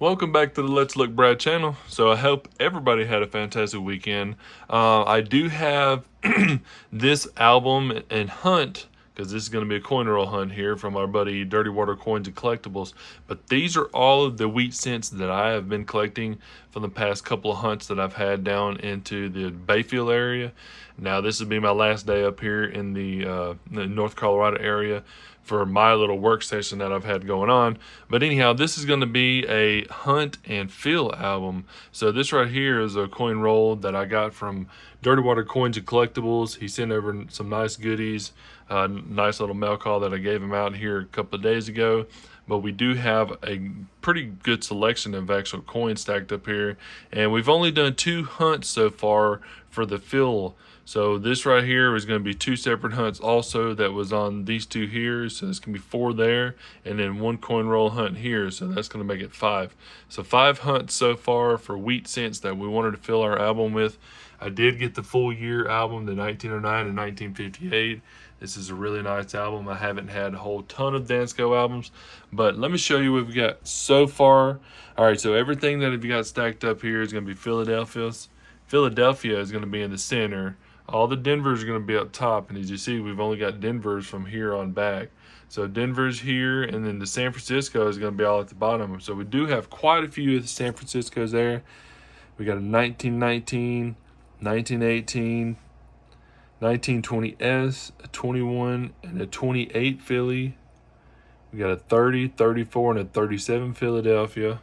Welcome back to the Let's Look Brad channel. So I hope everybody had a fantastic weekend. I do have this album and hunt, because this is going to be a coin roll hunt here from our buddy Dirty Water Coins and Collectibles. But these are all of the wheat cents that I have been collecting from the past couple of hunts that I've had down into the Bayfield area. Now this will be my last day up here in the North Colorado area for my little work session that I've had going on. But anyhow, this is going to be a hunt and feel album. So this right here is a coin roll that I got from Dirty Water Coins and Collectibles. He sent over some nice goodies, nice little mail call that I gave him out here a couple of days ago. But we do have a pretty good selection of actual coins stacked up here, and we've only done 2 hunts so far for the fill. So this right here is going to be 2 separate hunts also that was on these 2 here. So this can be 4 there, and then 1 coin roll hunt here. So that's going to make it 5. So 5 hunts so far for wheat cents that we wanted to fill our album with. I did get the full year album, the 1909 and 1958. This is a really nice album. I haven't had a whole ton of Dansco albums, but let me show you what we've got so far. All right, so everything that we've got stacked up here is going to be Philadelphia's. Philadelphia is going to be in the center. All the Denvers are going to be up top, and as you see, we've only got Denvers from here on back. So Denver's here, and then the San Francisco is going to be all at the bottom. So we do have quite a few of the San Franciscos there. We got a 1919, 1918, 1920S, a 21, and a 28 Philly. We got a 30, 34, and a 37 Philadelphia.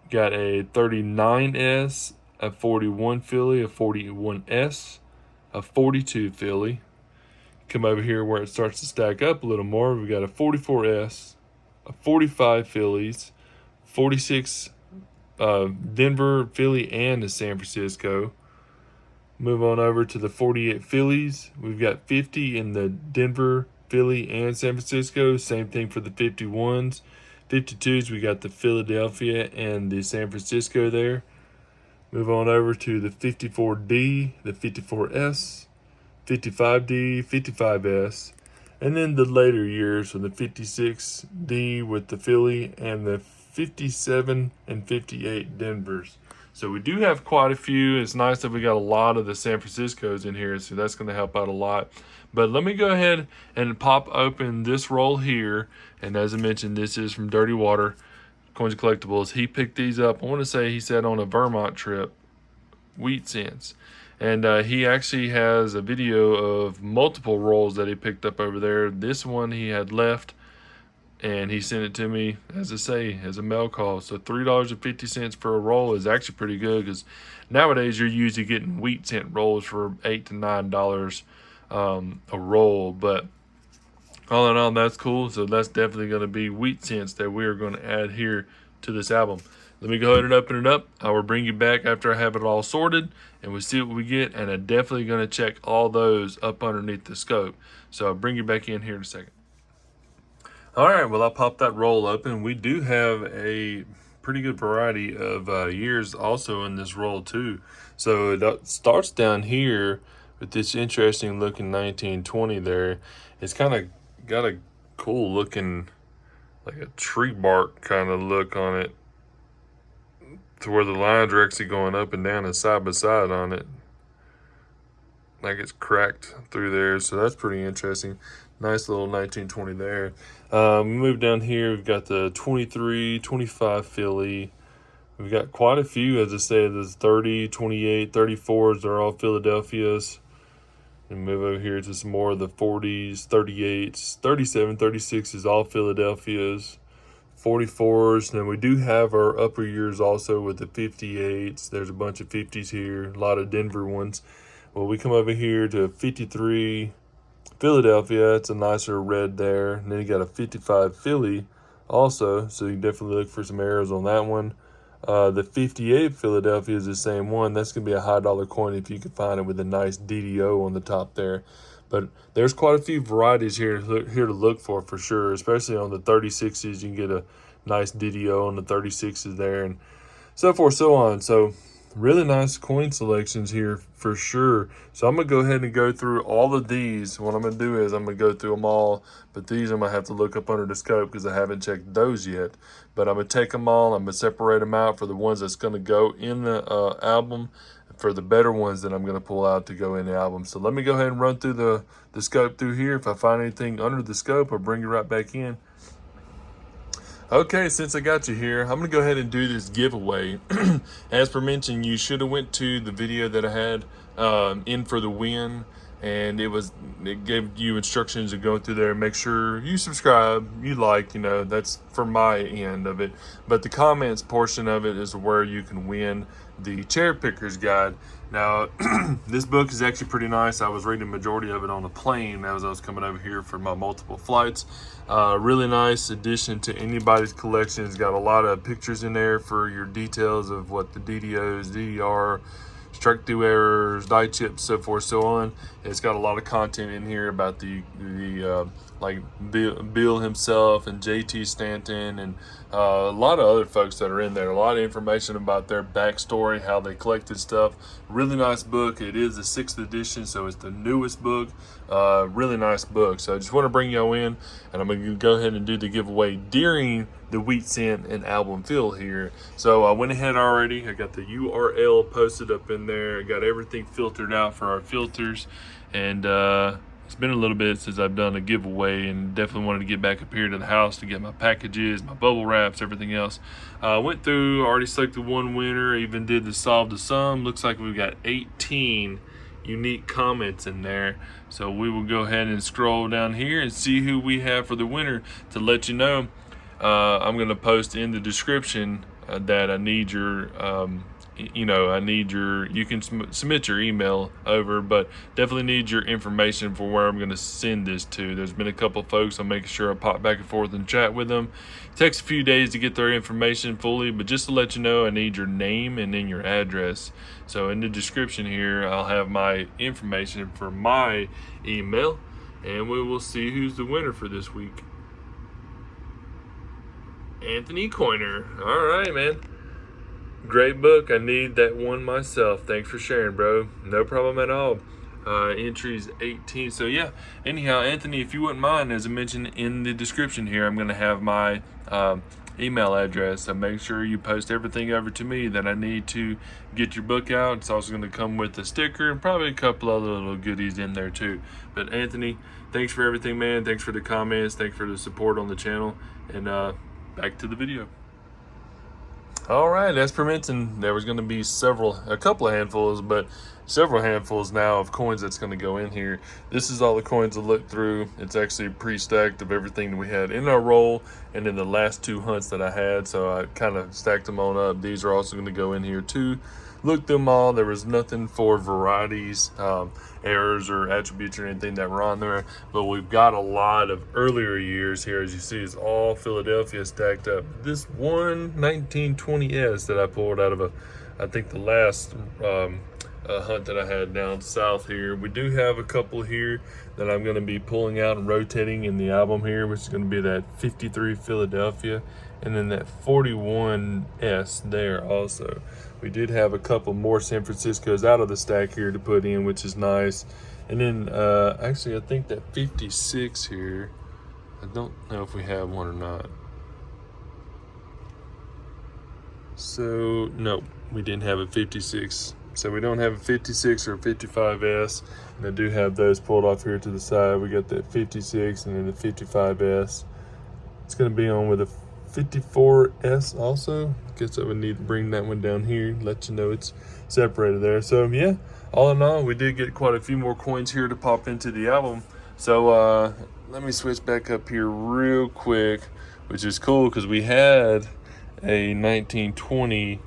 Got a 39S, a 41 Philly, a 41S, a 42 Philly. Come over here where it starts to stack up a little more. We've got a 44S, a 45 Phillies, 46 Denver, Philly, and a San Francisco. Move on over to the 48 Phillies. We've got 50 in the Denver, Philly, and San Francisco. Same thing for the 51s. 52s, we got the Philadelphia and the San Francisco there. Move on over to the 54D, the 54S, 55D, 55S, and then the later years from the 56D with the Philly and the 57 and 58 Denvers. So we do have quite a few. It's nice that we got a lot of the San Franciscos in here, so that's going to help out a lot. But let me go ahead and pop open this roll here. And as I mentioned, this is from Dirty Water Coins and Collectibles. He picked these up, I want to say he said on a Vermont trip, wheat cents. And he actually has a video of multiple rolls that he picked up over there. This one he had left, and he sent it to me, as I say, as a mail call. So $3.50 for a roll is actually pretty good, because nowadays you're usually getting wheat cent rolls for $8 to $9 a roll. But all in all, that's cool. So that's definitely going to be wheat cents that we are going to add here to this album. Let me go ahead and open it up. I will bring you back after I have it all sorted, and we'll see what we get. And I'm definitely going to check all those up underneath the scope. So I'll bring you back in here in a second. All right, well, I'll pop that roll open. We do have a pretty good variety of years also in this roll too. So it starts down here with this interesting looking 1920 there. It's kind of got a cool looking, like a tree bark kind of look on it, to where the lines are actually going up and down and side by side on it, like it's cracked through there. So that's pretty interesting. Nice little 1920 there. Move down here, we've got the 23, 25 Philly. We've got quite a few, as I said, there's 30, 28, 34s, they're all Philadelphias. And move over here to some more of the 40s, 38s, 37, 36 is all Philadelphias. 44s, then we do have our upper years also with the 58s. There's a bunch of 50s here, a lot of Denver ones. Well, we come over here to 53 Philadelphia. It's a nicer red there. And then you got a 55 Philly also, so you can definitely look for some arrows on that one. The 58 Philadelphia is the same one. That's going to be a high dollar coin if you can find it with a nice DDO on the top there. But there's quite a few varieties here to look for sure, especially on the 36s. You can get a nice DDO on the 36s there, and so forth, so on. So really nice coin selections here for sure. So I'm gonna go ahead and go through all of these. What I'm gonna do is I'm gonna go through them all, but these I'm gonna have to look up under the scope because I haven't checked those yet. But I'm gonna take them all, I'm gonna separate them out for the ones that's gonna go in the album, for the better ones that I'm gonna pull out to go in the album. So let me go ahead and run through the scope through here. If I find anything under the scope, I'll bring you right back in. Okay, since I got you here, I'm gonna go ahead and do this giveaway. As per mentioned, you should have went to the video that I had in for the win, and it gave you instructions to go through there. Make sure you subscribe, you like, that's for my end of it. But the comments portion of it is where you can win the Cherry Pickers Guide. Now, this book is actually pretty nice. I was reading the majority of it on the plane as I was coming over here for my multiple flights. Really nice addition to anybody's collection. It's got a lot of pictures in there for your details of what the DDOs, DDR, strike through errors, die chips, so forth, so on. It's got a lot of content in here about the like Bill himself and JT Stanton and a lot of other folks that are in there. A lot of information about their backstory, how they collected stuff. Really nice book. It is the 6th edition, so it's the newest book. Really nice book. So I just want to bring y'all in, and I'm going to go ahead and do the giveaway during the Wheat Cent and album fill here. So I went ahead already. I got the URL posted up in there. I got everything filtered out for our filters, and it's been a little bit since I've done a giveaway, and definitely wanted to get back up here to the house to get my packages, my bubble wraps, everything else. Went through, already selected one winner, even did the solve the sum. Looks like we've got 18 unique comments in there. So we will go ahead and scroll down here and see who we have for the winner. To let you know, I'm going to post in the description that I need your you can submit your email over, but definitely need your information for where I'm going to send this to. There's been a couple of folks, I'm making sure I pop back and forth and chat with them. It takes a few days to get their information fully, but just to let you know, I need your name and then your address. So in the description here, I'll have my information for my email, and we will see who's the winner for this week. Anthony Coiner. All right, man. Great book. I need that one myself. Thanks for sharing, bro. No problem at all. Entries 18. So yeah, anyhow, Anthony, if you wouldn't mind, as I mentioned in the description here, I'm going to have my email address. So make sure you post everything over to me that I need to get your book out. It's also going to come with a sticker and probably a couple other little goodies in there too. But Anthony, thanks for everything, man. Thanks for the comments. Thanks for the support on the channel. And back to the video. All right, as per mentioned, there was going to be a couple of handfuls, but several handfuls now of coins that's going to go in here. This is all the coins to look through. It's actually pre-stacked of everything that we had in our roll and in the last 2 hunts that I had, so I kind of stacked them on up. These are also going to go in here too. Looked through them all. There was nothing for varieties, errors or attributes or anything that were on there, but we've got a lot of earlier years here. As you see, it's all Philadelphia stacked up. This one 1920s that I pulled out of I think the last hunt that I had down south here. We do have a couple here that I'm going to be pulling out and rotating in the album here, which is going to be that 53 Philadelphia and then that 41S there also. We did have a couple more San Franciscos out of the stack here to put in, which is nice. And then actually I think that 56 here, I don't know if we have one or not. So no, we didn't have a 56. So we don't have a 56 or a 55S, and I do have those pulled off here to the side. We got that 56 and then the 55S. It's going to be on with a 54S also. I guess I would need to bring that one down here, let you know it's separated there. So yeah, all in all, we did get quite a few more coins here to pop into the album. So let me switch back up here real quick, which is cool because we had a 1920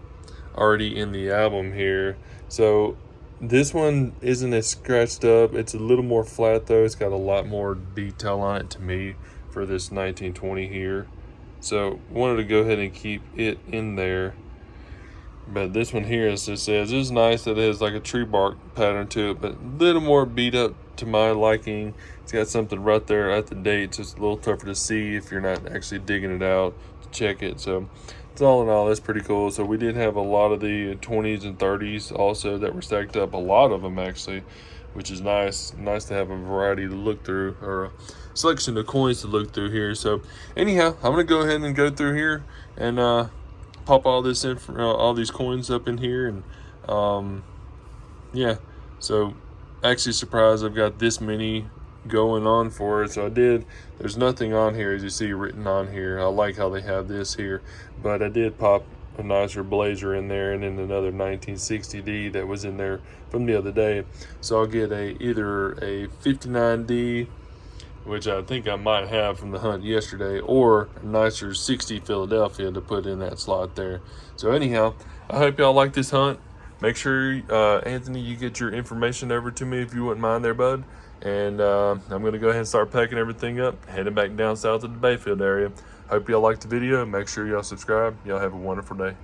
already in the album here. So this one isn't as scratched up. It's a little more flat though. It's got a lot more detail on it to me for this 1920 here. So wanted to go ahead and keep it in there. But this one here, as it says, is nice that it has like a tree bark pattern to it, but a little more beat up to my liking. It's got something right there at the date, so it's a little tougher to see if you're not actually digging it out to check it. So So all in all, that's pretty cool. So we did have a lot of the 20s and 30s also that were stacked up, a lot of them actually, which is nice. Nice to have a variety to look through, or a selection of coins to look through here. So anyhow, I'm gonna go ahead and go through here and pop all this in, all these coins up in here, and yeah. So actually surprised I've got this many going on for it. So there's nothing on here as you see written on here. I like how they have this here, but I did pop a nicer blazer in there, and then another 1960D that was in there from the other day. So I'll get either a 59D, which I think I might have from the hunt yesterday, or a nicer 60 Philadelphia to put in that slot there. So anyhow, I hope y'all like this hunt. Make sure, Anthony, you get your information over to me if you wouldn't mind there, bud. And I'm going to go ahead and start packing everything up, heading back down south to the Bayfield area. Hope y'all liked the video. Make sure y'all subscribe. Y'all have a wonderful day.